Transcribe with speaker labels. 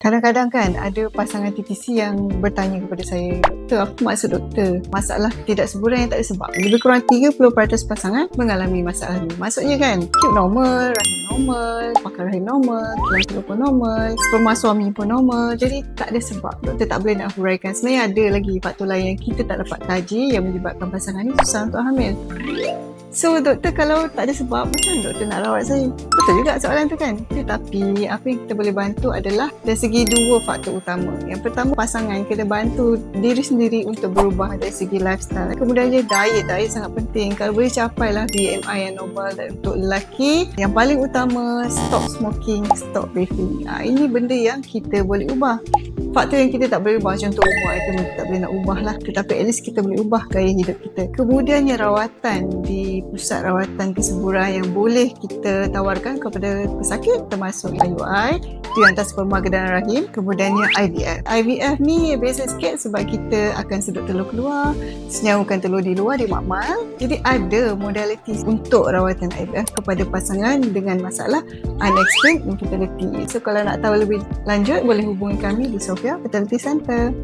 Speaker 1: Kadang-kadang kan ada pasangan TTC yang bertanya kepada saya, "Doktor, apa maksud doktor? Masalah tidak subura yang tak ada sebab." Lebih kurang 30% pasangan mengalami masalah ni. Maksudnya kan, tube normal, rahim normal, pakar rahim normal, tulang telur pun normal, sperma suami pun normal. Jadi tak ada sebab. Doktor tak boleh nak huraikan. Sebenarnya ada lagi faktor lain yang kita tak dapat kaji yang menyebabkan pasangan ni susah untuk hamil. So doktor, kalau tak ada sebab, macam mana doktor nak rawat saya? Betul juga soalan tu kan? Tetapi apa yang kita boleh bantu adalah dari segi dua faktor utama. Yang pertama, pasangan kena bantu diri sendiri untuk berubah dari segi lifestyle. Kemudiannya diet sangat penting. Kalau boleh capailah BMI yang normal. Dan untuk lelaki, yang paling utama, stop smoking, stop vaping. Ini benda yang kita boleh ubah. Faktor yang kita tak boleh ubah, contoh umur itu kita tak boleh nak ubah lah, tetapi at least kita boleh ubah gaya hidup kita. Kemudiannya rawatan di pusat rawatan kesuburan yang boleh kita tawarkan kepada pesakit termasuk IUI, dihantar sperma ke dalam rahim. Kemudiannya IVF ni beza sikit sebab kita akan sedut telur keluar, senyawakan telur di luar, di makmal. Jadi ada modaliti untuk rawatan IVF kepada pasangan dengan masalah unexplained infertility. So kalau nak tahu lebih lanjut, boleh hubungi kami di Sofia Fertility Center.